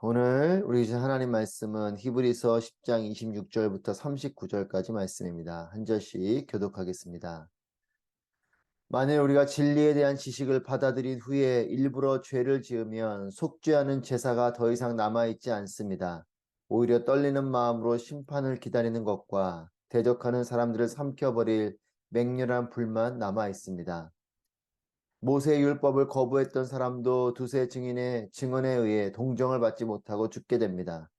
오늘 우리 주신 하나님 말씀은 히브리서 10장 26절부터 39절까지 말씀입니다. 한 절씩 교독하겠습니다. 만일 우리가 진리에 대한 지식을 받아들인 후에 일부러 죄를 지으면 속죄하는 제사가 더 이상 남아있지 않습니다. 오히려 떨리는 마음으로 심판을 기다리는 것과 대적하는 사람들을 삼켜버릴 맹렬한 불만 남아있습니다. 모세의 율법을 거부했던 사람도 두세 증인의 증언에 의해 동정을 받지 못하고 죽게 됩니다.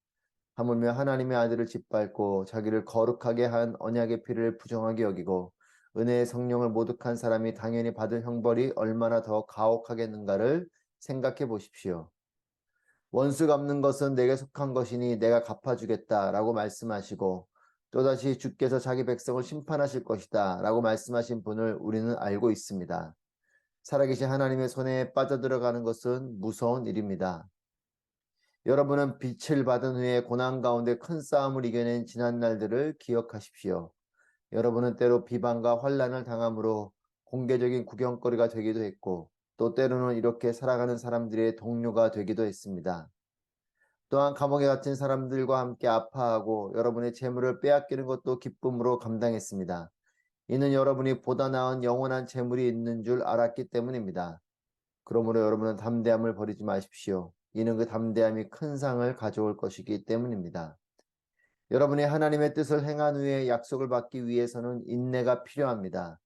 하물며 하나님의 아들을 짓밟고 자기를 거룩하게 한 언약의 피를 부정하게 여기고 은혜의 성령을 모독한 사람이 당연히 받을 형벌이 얼마나 더 가혹하겠는가를 생각해 보십시오. 원수 갚는 것은 내게 속한 것이니 내가 갚아주겠다라고 말씀하시고 또다시 주께서 자기 백성을 심판하실 것이다 라고 말씀하신 분을 우리는 알고 있습니다. 살아계신 하나님의 손에 빠져들어가는 것은 무서운 일입니다. 여러분은 빛을 받은 후에 고난 가운데 큰 싸움을 이겨낸 지난 날들을 기억하십시오. 여러분은 때로 비방과 환난을 당함으로 공개적인 구경거리가 되기도 했고 또 때로는 이렇게 살아가는 사람들의 동료가 되기도 했습니다. 또한 감옥에 갇힌 사람들과 함께 아파하고 여러분의 재물을 빼앗기는 것도 기쁨으로 감당했습니다. 이는 여러분이 보다 나은 영원한 재물이 있는 줄 알았기 때문입니다. 그러므로 여러분은 담대함을 버리지 마십시오. 이는 그 담대함이 큰 상을 가져올 것이기 때문입니다. 여러분이 하나님의 뜻을 행한 후에 약속을 받기 위해서는 인내가 필요합니다.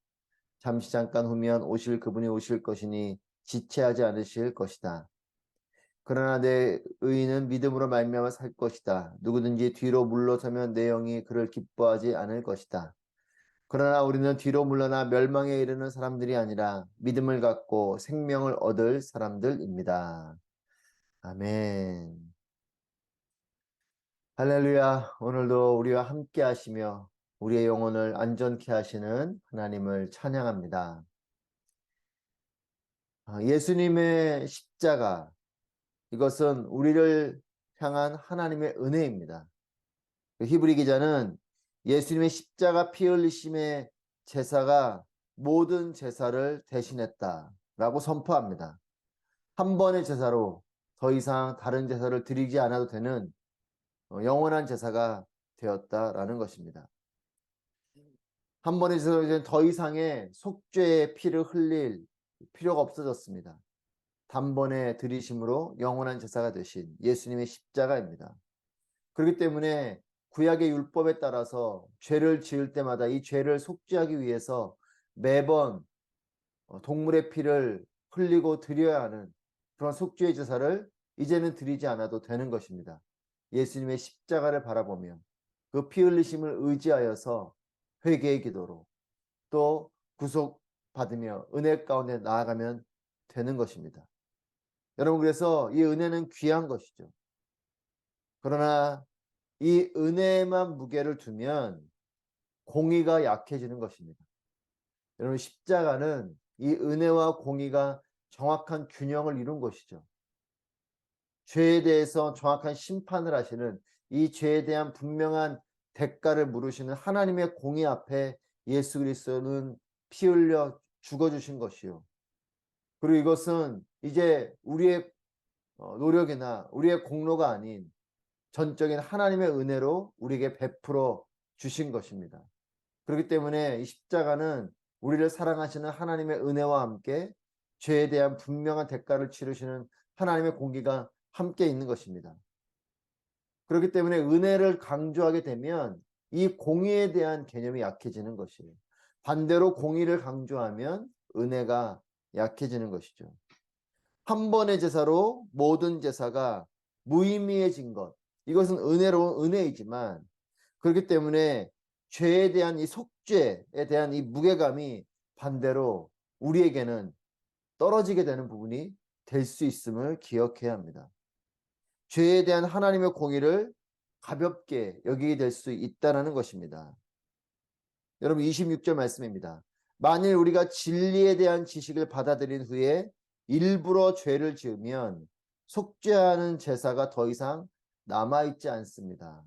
잠깐 후면 오실 그분이 오실 것이니 지체하지 않으실 것이다. 그러나 내 의인은 믿음으로 말미암아 살 것이다. 누구든지 뒤로 물러서면 내 영이 그를 기뻐하지 않을 것이다. 그러나 우리는 뒤로 물러나 멸망에 이르는 사람들이 아니라 믿음을 갖고 생명을 얻을 사람들입니다. 아멘. 할렐루야. 오늘도 우리와 함께 하시며 우리의 영혼을 안전케 하시는 하나님을 찬양합니다. 예수님의 십자가, 이것은 우리를 향한 하나님의 은혜입니다. 히브리 기자는 예수님의 십자가 피 흘리심의 제사가 모든 제사를 대신했다라고 선포합니다. 한 번의 제사로 더 이상 다른 제사를 드리지 않아도 되는 영원한 제사가 되었다라는 것입니다. 한 번의 제사로 이제 더 이상의 속죄의 피를 흘릴 필요가 없어졌습니다. 단번에 드리심으로 영원한 제사가 되신 예수님의 십자가입니다. 그렇기 때문에 구약의 율법에 따라서 죄를 지을 때마다 이 죄를 속죄하기 위해서 매번 동물의 피를 흘리고 드려야 하는 그런 속죄의 제사를 이제는 드리지 않아도 되는 것입니다. 예수님의 십자가를 바라보며 그 피 흘리심을 의지하여서 회개의 기도로 또 구속받으며 은혜 가운데 나아가면 되는 것입니다. 여러분, 그래서 이 은혜는 귀한 것이죠. 그러나 이 은혜에만 무게를 두면 공의가 약해지는 것입니다. 여러분, 십자가는 이 은혜와 공의가 정확한 균형을 이룬 것이죠. 죄에 대해서 정확한 심판을 하시는, 이 죄에 대한 분명한 대가를 물으시는 하나님의 공의 앞에 예수 그리스도는 피 흘려 죽어주신 것이요. 그리고 이것은 이제 우리의 노력이나 우리의 공로가 아닌 전적인 하나님의 은혜로 우리에게 베풀어 주신 것입니다. 그렇기 때문에 이 십자가는 우리를 사랑하시는 하나님의 은혜와 함께 죄에 대한 분명한 대가를 치르시는 하나님의 공기가 함께 있는 것입니다. 그렇기 때문에 은혜를 강조하게 되면 이 공의에 대한 개념이 약해지는 것이에요. 반대로 공의를 강조하면 은혜가 약해지는 것이죠. 한 번의 제사로 모든 제사가 무의미해진 것, 이것은 은혜로운 은혜이지만 그렇기 때문에 죄에 대한 이 속죄에 대한 이 무게감이 반대로 우리에게는 떨어지게 되는 부분이 될 수 있음을 기억해야 합니다. 죄에 대한 하나님의 공의를 가볍게 여기게 될 수 있다는 것입니다. 여러분, 26절 말씀입니다. 만일 우리가 진리에 대한 지식을 받아들인 후에 일부러 죄를 지으면 속죄하는 제사가 더 이상 남아있지 않습니다.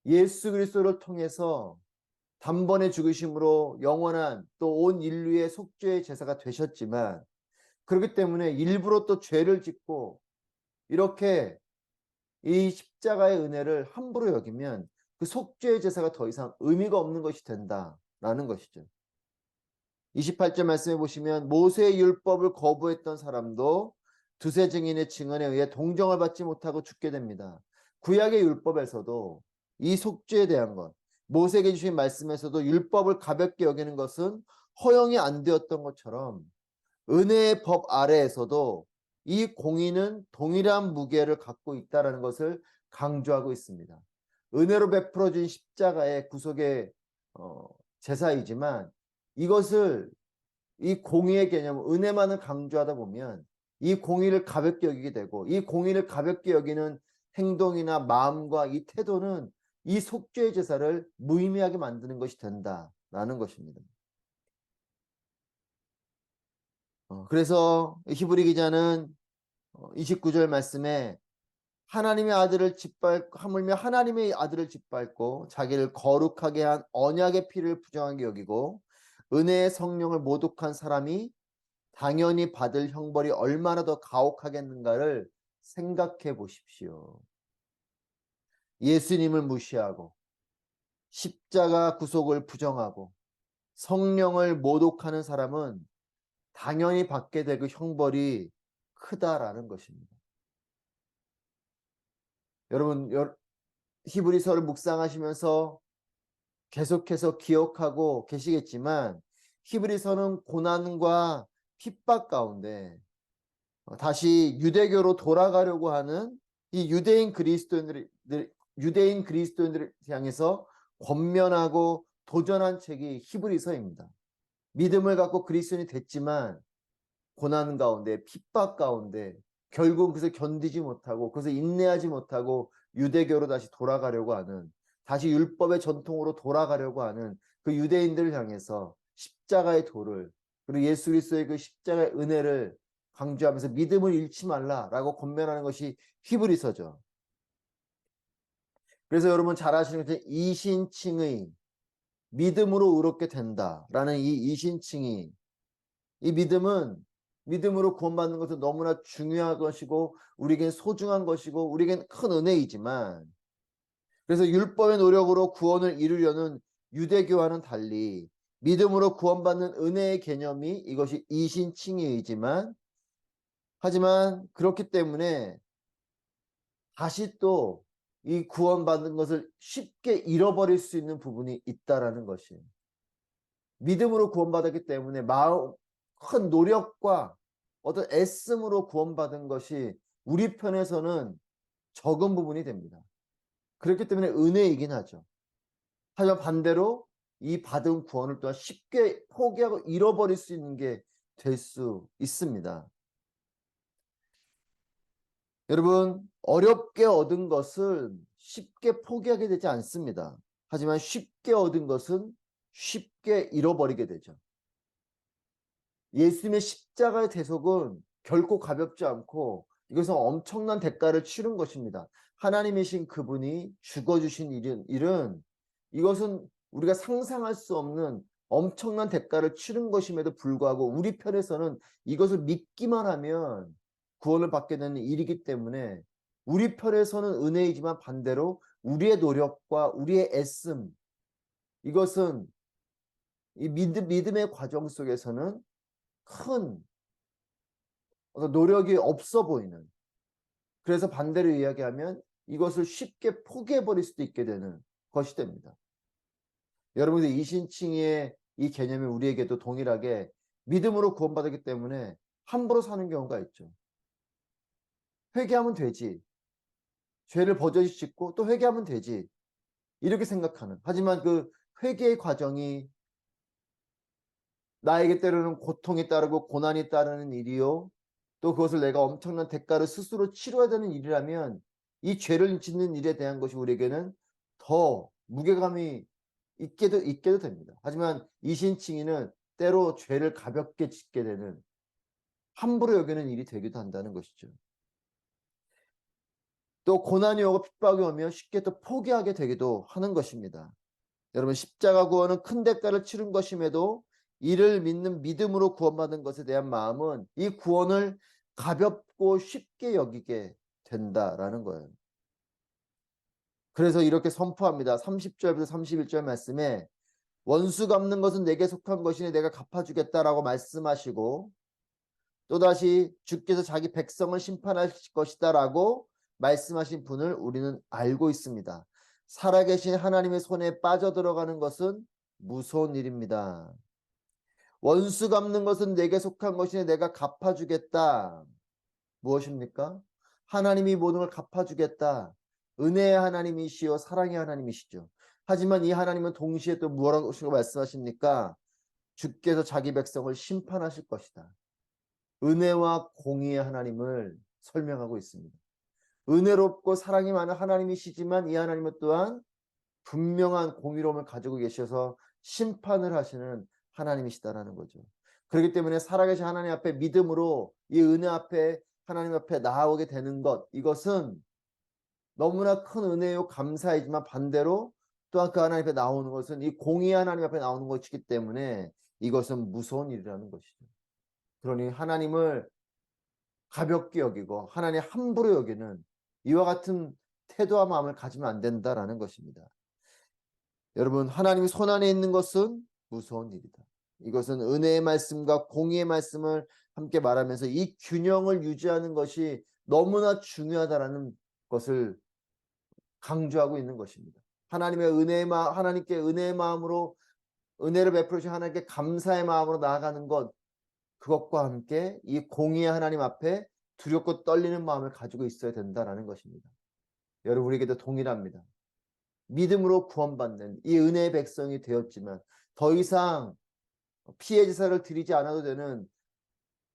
예수 그리스도를 통해서 단번에 죽으심으로 영원한 또 온 인류의 속죄의 제사가 되셨지만 그렇기 때문에 일부러 또 죄를 짓고 이렇게 이 십자가의 은혜를 함부로 여기면 그 속죄의 제사가 더 이상 의미가 없는 것이 된다라는 것이죠. 28절 말씀해 보시면 모세의 율법을 거부했던 사람도 두세 증인의 증언에 의해 동정을 받지 못하고 죽게 됩니다. 구약의 율법에서도 이 속죄에 대한 것, 모세에게 주신 말씀에서도 율법을 가볍게 여기는 것은 허용이 안 되었던 것처럼 은혜의 법 아래에서도 이 공의는 동일한 무게를 갖고 있다는 것을 강조하고 있습니다. 은혜로 베풀어진 십자가의 구속의 제사이지만 이것을 이 공의의 개념, 은혜만을 강조하다 보면 이 공의를 가볍게 여기게 되고 이 공의를 가볍게 여기는 행동이나 마음과 이 태도는 이 속죄의 제사를 무의미하게 만드는 것이 된다라는 것입니다. 그래서 히브리 기자는 29절 말씀에 하나님의 아들을 하물며 하나님의 아들을 짓밟고 자기를 거룩하게 한 언약의 피를 부정하게 여기고 은혜의 성령을 모독한 사람이 당연히 받을 형벌이 얼마나 더 가혹하겠는가를 생각해 보십시오. 예수님을 무시하고 십자가 구속을 부정하고 성령을 모독하는 사람은 당연히 받게 될 그 형벌이 크다라는 것입니다. 여러분, 히브리서를 묵상하시면서 계속해서 기억하고 계시겠지만 히브리서는 고난과 핍박 가운데 다시 유대교로 돌아가려고 하는 이 유대인 그리스도인들을 향해서 권면하고 도전한 책이 히브리서입니다. 믿음을 갖고 그리스도인이 됐지만 고난 가운데 핍박 가운데 결국 그것을 견디지 못하고 그것을 인내하지 못하고 유대교로 다시 돌아가려고 하는 다시 율법의 전통으로 돌아가려고 하는 그 유대인들을 향해서 십자가의 도를 그리고 예수 그리스도의 그 십자가의 은혜를 강조하면서 믿음을 잃지 말라라고 권면하는 것이 히브리서죠. 그래서 여러분 잘 아시는 것처럼 이신칭의 믿음으로 의롭게 된다라는 이 이신칭의 이 믿음으로 구원받는 것은 너무나 중요한 것이고 우리에겐 소중한 것이고 우리에겐 큰 은혜이지만 그래서 율법의 노력으로 구원을 이루려는 유대교와는 달리 믿음으로 구원받는 은혜의 개념이 이것이 이신칭의이지만 하지만 그렇기 때문에 다시 또 이 구원받는 것을 쉽게 잃어버릴 수 있는 부분이 있다라는 것이에요. 믿음으로 구원받았기 때문에 큰 노력과 어떤 애씀으로 구원받은 것이 우리 편에서는 적은 부분이 됩니다. 그렇기 때문에 은혜이긴 하죠. 하지만 반대로 이 받은 구원을 또한 쉽게 포기하고 잃어버릴 수 있는 게 될 수 있습니다. 여러분, 어렵게 얻은 것은 쉽게 포기하게 되지 않습니다. 하지만 쉽게 얻은 것은 쉽게 잃어버리게 되죠. 예수님의 십자가의 대속은 결코 가볍지 않고 이것은 엄청난 대가를 치른 것입니다. 하나님이신 그분이 죽어주신 일은 이것은 우리가 상상할 수 없는 엄청난 대가를 치른 것임에도 불구하고 우리 편에서는 이것을 믿기만 하면 구원을 받게 되는 일이기 때문에 우리 편에서는 은혜이지만 반대로 우리의 노력과 우리의 애씀 이것은 이 믿음의 과정 속에서는 큰 어떤 노력이 없어 보이는 그래서 반대로 이야기하면 이것을 쉽게 포기해버릴 수도 있게 되는 것이 됩니다. 여러분들 이신칭의 이 개념이 우리에게도 동일하게 믿음으로 구원받았기 때문에 함부로 사는 경우가 있죠. 회개하면 되지. 죄를 버젓이 짓고 또 회개하면 되지. 이렇게 생각하는. 하지만 그 회개의 과정이 나에게 때로는 고통이 따르고 고난이 따르는 일이요. 또 그것을 내가 엄청난 대가를 스스로 치러야 되는 일이라면 이 죄를 짓는 일에 대한 것이 우리에게는 더 무게감이 있게도 됩니다. 하지만 이신칭의는 때로 죄를 가볍게 짓게 되는 함부로 여기는 일이 되기도 한다는 것이죠. 또 고난이 오고 핍박이 오면 쉽게 또 포기하게 되기도 하는 것입니다. 여러분 십자가 구원은 큰 대가를 치른 것임에도 이를 믿는 믿음으로 구원받은 것에 대한 마음은 이 구원을 가볍고 쉽게 여기게 된다라는 거예요. 그래서 이렇게 선포합니다. 30절부터 31절 말씀에 원수 갚는 것은 내게 속한 것이니 내가 갚아주겠다라고 말씀하시고, 또다시 주께서 자기 백성을 심판하실 것이다라고 말씀하신 분을 우리는 알고 있습니다. 살아계신 하나님의 손에 빠져들어가는 것은 무서운 일입니다. 원수 갚는 것은 내게 속한 것이니 내가 갚아주겠다. 무엇입니까? 하나님이 모든 걸 갚아주겠다. 은혜의 하나님이시요 사랑의 하나님이시죠. 하지만 이 하나님은 동시에 또 뭐라고 말씀하십니까? 주께서 자기 백성을 심판하실 것이다. 은혜와 공의의 하나님을 설명하고 있습니다. 은혜롭고 사랑이 많은 하나님이시지만 이 하나님은 또한 분명한 공의로움을 가지고 계셔서 심판을 하시는 하나님이시다라는 거죠. 그렇기 때문에 살아계신 하나님 앞에 믿음으로 이 은혜 앞에 하나님 앞에 나아오게 되는 것, 이것은 너무나 큰 은혜요 감사이지만 반대로 또한 그 하나님 앞에 나오는 것은 이 공의 하나님 앞에 나오는 것이기 때문에 이것은 무서운 일이라는 것이죠. 그러니 하나님을 가볍게 여기고 하나님 함부로 여기는 이와 같은 태도와 마음을 가지면 안 된다라는 것입니다. 여러분, 하나님이 손안에 있는 것은 무서운 일이다. 이것은 은혜의 말씀과 공의의 말씀을 함께 말하면서 이 균형을 유지하는 것이 너무나 중요하다라는 것을 강조하고 있는 것입니다. 하나님께 은혜의 마음으로 은혜를 베풀어 주신 하나님께 감사의 마음으로 나아가는 것, 그것과 함께 이 공의의 하나님 앞에 두렵고 떨리는 마음을 가지고 있어야 된다는 것입니다. 여러분, 우리에게도 동일합니다. 믿음으로 구원받는 이 은혜의 백성이 되었지만 더 이상 피해 제사를 드리지 않아도 되는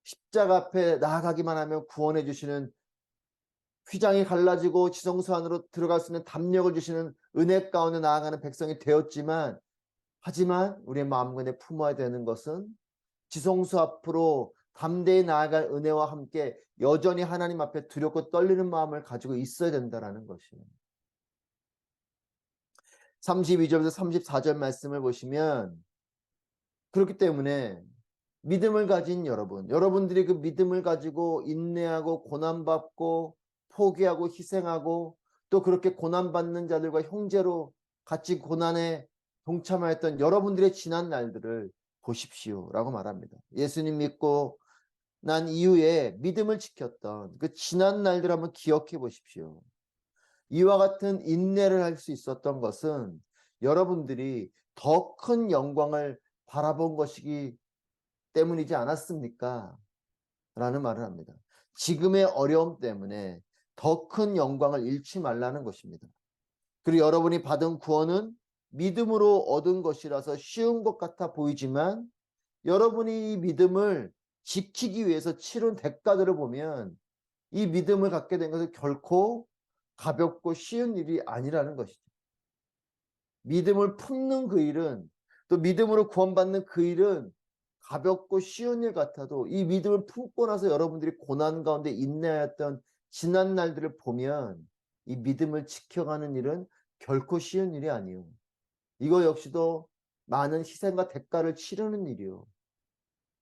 십자가 앞에 나아가기만 하면 구원해 주시는, 휘장이 갈라지고 지성소 안으로 들어갈 수 있는 담력을 주시는 은혜 가운데 나아가는 백성이 되었지만, 하지만 우리의 마음간에 품어야 되는 것은 지성소 앞으로 담대히 나아갈 은혜와 함께 여전히 하나님 앞에 두렵고 떨리는 마음을 가지고 있어야 된다는 것이에요. 32절에서 34절 말씀을 보시면, 그렇기 때문에 믿음을 가진 여러분들이 그 믿음을 가지고 인내하고 고난받고 포기하고 희생하고 또 그렇게 고난받는 자들과 형제로 같이 고난에 동참하였던 여러분들의 지난 날들을 보십시오 라고 말합니다. 예수님 믿고 난 이후에 믿음을 지켰던 그 지난 날들 한번 기억해 보십시오. 이와 같은 인내를 할 수 있었던 것은 여러분들이 더 큰 영광을 바라본 것이기 때문이지 않았습니까? 라는 말을 합니다. 지금의 어려움 때문에 더 큰 영광을 잃지 말라는 것입니다. 그리고 여러분이 받은 구원은 믿음으로 얻은 것이라서 쉬운 것 같아 보이지만, 여러분이 이 믿음을 지키기 위해서 치른 대가들을 보면 이 믿음을 갖게 된 것은 결코 가볍고 쉬운 일이 아니라는 것이죠. 믿음을 품는 그 일은, 또 믿음으로 구원받는 그 일은 가볍고 쉬운 일 같아도 이 믿음을 품고 나서 여러분들이 고난 가운데 인내하였던 지난 날들을 보면 이 믿음을 지켜가는 일은 결코 쉬운 일이 아니요. 이거 역시도 많은 희생과 대가를 치르는 일이요.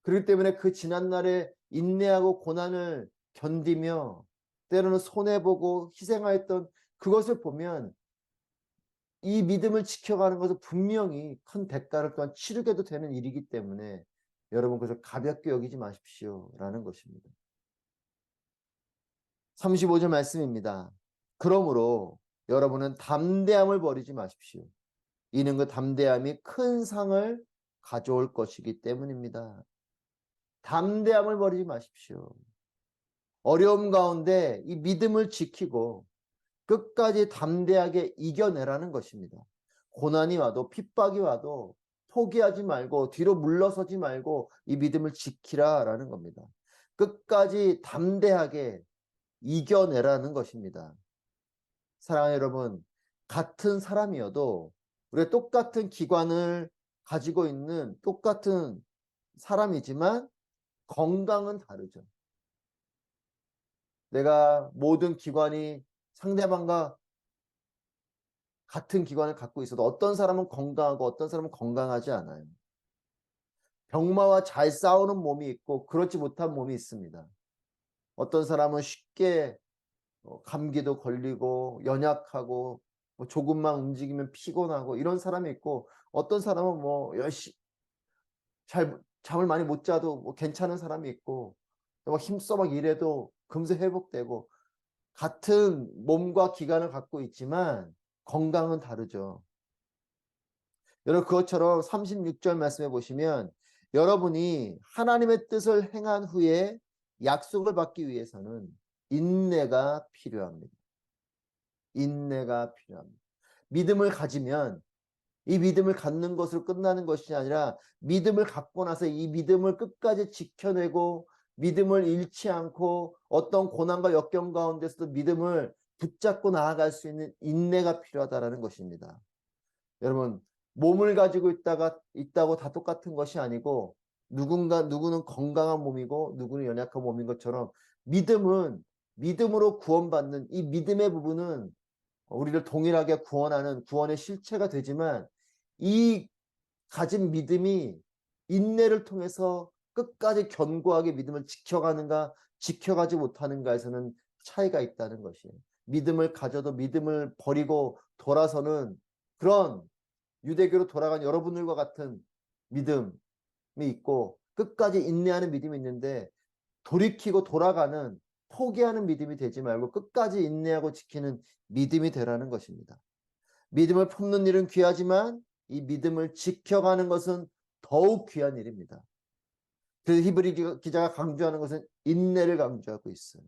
그렇기 때문에 그 지난 날에 인내하고 고난을 견디며 때로는 손해보고 희생하였던 그것을 보면 이 믿음을 지켜가는 것은 분명히 큰 대가를 또한 치르게도 되는 일이기 때문에 여러분 그것을 가볍게 여기지 마십시오 라는 것입니다. 35절 말씀입니다. 그러므로 여러분은 담대함을 버리지 마십시오. 이는 그 담대함이 큰 상을 가져올 것이기 때문입니다. 담대함을 버리지 마십시오. 어려움 가운데 이 믿음을 지키고 끝까지 담대하게 이겨내라는 것입니다. 고난이 와도 핍박이 와도 포기하지 말고 뒤로 물러서지 말고 이 믿음을 지키라라는 겁니다. 끝까지 담대하게 이겨내라는 것입니다. 사랑하는 여러분, 같은 사람이어도 우리가 똑같은 기관을 가지고 있는 똑같은 사람이지만 건강은 다르죠. 내가 모든 기관이 상대방과 같은 기관을 갖고 있어도 어떤 사람은 건강하고 어떤 사람은 건강하지 않아요. 병마와 잘 싸우는 몸이 있고 그렇지 못한 몸이 있습니다. 어떤 사람은 쉽게 감기도 걸리고 연약하고 뭐 조금만 움직이면 피곤하고 이런 사람이 있고, 어떤 사람은 뭐 잠을 많이 못 자도 뭐 괜찮은 사람이 있고, 막 힘써 막 일해도 금세 회복되고, 같은 몸과 기관을 갖고 있지만 건강은 다르죠. 여러분, 그것처럼 36절 말씀해 보시면, 여러분이 하나님의 뜻을 행한 후에 약속을 받기 위해서는 인내가 필요합니다. 인내가 필요합니다. 믿음을 가지면 이 믿음을 갖는 것으로 끝나는 것이 아니라, 믿음을 갖고 나서 이 믿음을 끝까지 지켜내고 믿음을 잃지 않고 어떤 고난과 역경 가운데서도 믿음을 붙잡고 나아갈 수 있는 인내가 필요하다는 것입니다. 여러분, 몸을 가지고 있다고 다 똑같은 것이 아니고, 누구는 건강한 몸이고 누구는 연약한 몸인 것처럼, 믿음은 믿음으로 구원받는 이 믿음의 부분은 우리를 동일하게 구원하는 구원의 실체가 되지만, 이 가진 믿음이 인내를 통해서 끝까지 견고하게 믿음을 지켜가는가 지켜가지 못하는가에서는 차이가 있다는 것이에요. 믿음을 가져도 믿음을 버리고 돌아서는, 그런 유대교로 돌아간 여러분들과 같은 믿음이 있고, 끝까지 인내하는 믿음이 있는데, 돌이키고 돌아가는, 포기하는 믿음이 되지 말고 끝까지 인내하고 지키는 믿음이 되라는 것입니다. 믿음을 품는 일은 귀하지만 이 믿음을 지켜가는 것은 더욱 귀한 일입니다. 그래서 히브리 기자가 강조하는 것은 인내를 강조하고 있어요.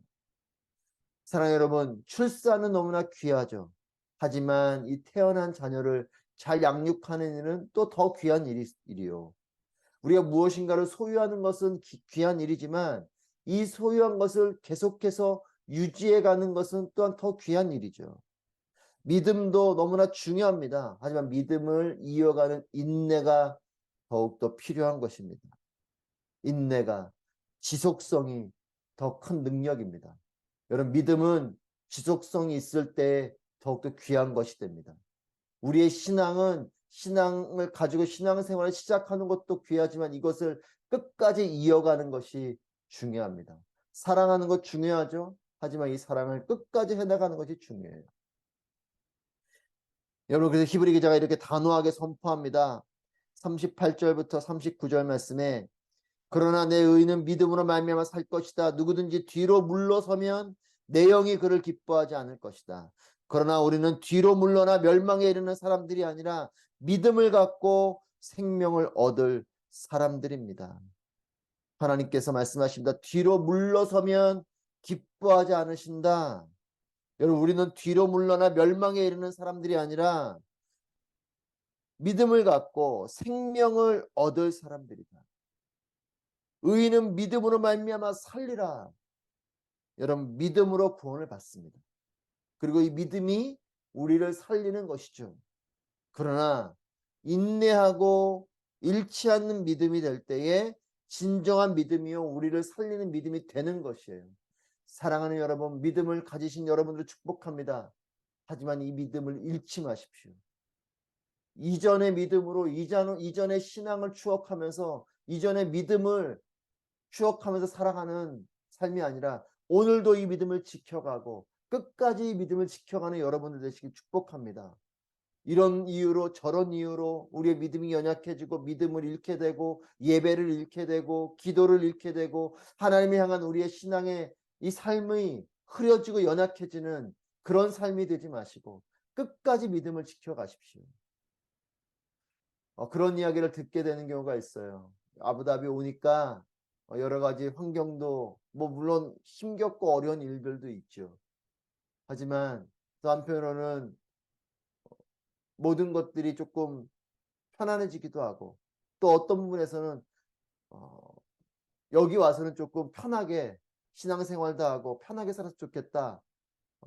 사랑하는 여러분, 출산은 너무나 귀하죠. 하지만 이 태어난 자녀를 잘 양육하는 일은 또 더 귀한 일이요. 우리가 무엇인가를 소유하는 것은 귀한 일이지만, 이 소유한 것을 계속해서 유지해 가는 것은 또한 더 귀한 일이죠. 믿음도 너무나 중요합니다. 하지만 믿음을 이어가는 인내가 더욱더 필요한 것입니다. 인내가, 지속성이 더 큰 능력입니다. 여러분, 믿음은 지속성이 있을 때 더욱더 귀한 것이 됩니다. 우리의 신앙을 가지고 신앙생활을 시작하는 것도 귀하지만, 이것을 끝까지 이어가는 것이 중요합니다. 사랑하는 것 중요하죠. 하지만 이 사랑을 끝까지 해나가는 것이 중요해요. 여러분, 그래서 히브리 기자가 이렇게 단호하게 선포합니다. 38절부터 39절 말씀에, 그러나 내 의인은 믿음으로 말미암아 살 것이다. 누구든지 뒤로 물러서면 내 영이 그를 기뻐하지 않을 것이다. 그러나 우리는 뒤로 물러나 멸망에 이르는 사람들이 아니라 믿음을 갖고 생명을 얻을 사람들입니다. 하나님께서 말씀하십니다. 뒤로 물러서면 기뻐하지 않으신다. 여러분, 우리는 뒤로 물러나 멸망에 이르는 사람들이 아니라 믿음을 갖고 생명을 얻을 사람들이다. 의인은 믿음으로 말미암아 살리라. 여러분, 믿음으로 구원을 받습니다. 그리고 이 믿음이 우리를 살리는 것이죠. 그러나 인내하고 잃지 않는 믿음이 될 때에 진정한 믿음이요, 우리를 살리는 믿음이 되는 것이에요. 사랑하는 여러분, 믿음을 가지신 여러분들을 축복합니다. 하지만 이 믿음을 잃지 마십시오. 이전의 믿음으로 이전의 신앙을 추억하면서, 이전의 믿음을 추억하면서 살아가는 삶이 아니라, 오늘도 이 믿음을 지켜가고 끝까지 이 믿음을 지켜가는 여러분들 되시길 축복합니다. 이런 이유로 저런 이유로 우리의 믿음이 연약해지고 믿음을 잃게 되고 예배를 잃게 되고 기도를 잃게 되고 하나님을 향한 우리의 신앙의 이 삶이 흐려지고 연약해지는 그런 삶이 되지 마시고 끝까지 믿음을 지켜가십시오. 그런 이야기를 듣게 되는 경우가 있어요. 아부다비 오니까 여러 가지 환경도 뭐 물론 힘겹고 어려운 일들도 있죠. 하지만 또 한편으로는 모든 것들이 조금 편안해지기도 하고, 또 어떤 부분에서는 여기 와서는 조금 편하게 신앙생활도 하고 편하게 살아서 좋겠다,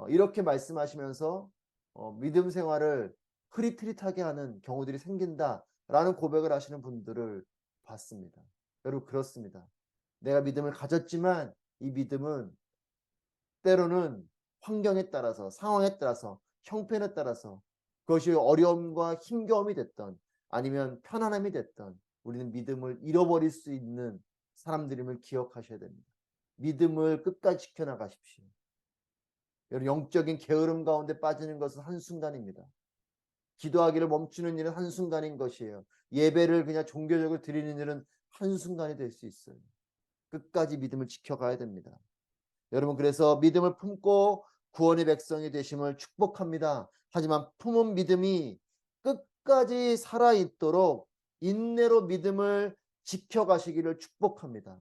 이렇게 말씀하시면서 믿음 생활을 흐릿흐릿하게 하는 경우들이 생긴다라는 고백을 하시는 분들을 봤습니다. 여러분, 그렇습니다. 내가 믿음을 가졌지만 이 믿음은 때로는 환경에 따라서, 상황에 따라서, 형편에 따라서, 그것이 어려움과 힘겨움이 됐던 아니면 편안함이 됐던, 우리는 믿음을 잃어버릴 수 있는 사람들임을 기억하셔야 됩니다. 믿음을 끝까지 지켜나가십시오. 여러분, 영적인 게으름 가운데 빠지는 것은 한순간입니다. 기도하기를 멈추는 일은 한순간인 것이에요. 예배를 그냥 종교적으로 드리는 일은 한순간이 될 수 있어요. 끝까지 믿음을 지켜가야 됩니다. 여러분, 그래서 믿음을 품고 구원의 백성이 되심을 축복합니다. 하지만 품은 믿음이 끝까지 살아있도록 인내로 믿음을 지켜가시기를 축복합니다.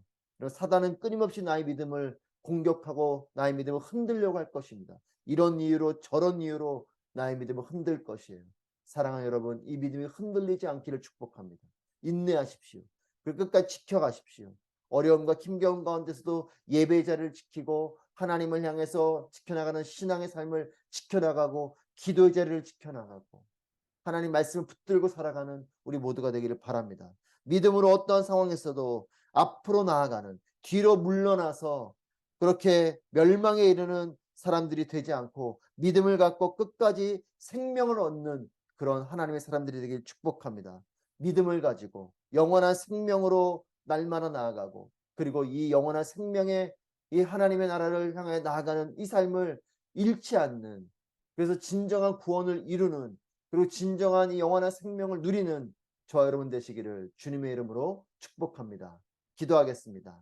사단은 끊임없이 나의 믿음을 공격하고 나의 믿음을 흔들려고 할 것입니다. 이런 이유로 저런 이유로 나의 믿음을 흔들 것이에요. 사랑하는 여러분, 이 믿음이 흔들리지 않기를 축복합니다. 인내하십시오. 그리고 끝까지 지켜가십시오. 어려움과 힘겨움 가운데서도 예배의 자리를 지키고 하나님을 향해서 지켜나가는 신앙의 삶을 지켜나가고 기도의 자리를 지켜나가고 하나님 말씀을 붙들고 살아가는 우리 모두가 되기를 바랍니다. 믿음으로 어떠한 상황에서도 앞으로 나아가는, 뒤로 물러나서 그렇게 멸망에 이르는 사람들이 되지 않고 믿음을 갖고 끝까지 생명을 얻는 그런 하나님의 사람들이 되길 축복합니다. 믿음을 가지고 영원한 생명으로 날마다 나아가고, 그리고 이 영원한 생명의 이 하나님의 나라를 향해 나아가는 이 삶을 잃지 않는, 그래서 진정한 구원을 이루는, 그리고 진정한 이 영원한 생명을 누리는 저와 여러분 되시기를 주님의 이름으로 축복합니다. 기도하겠습니다.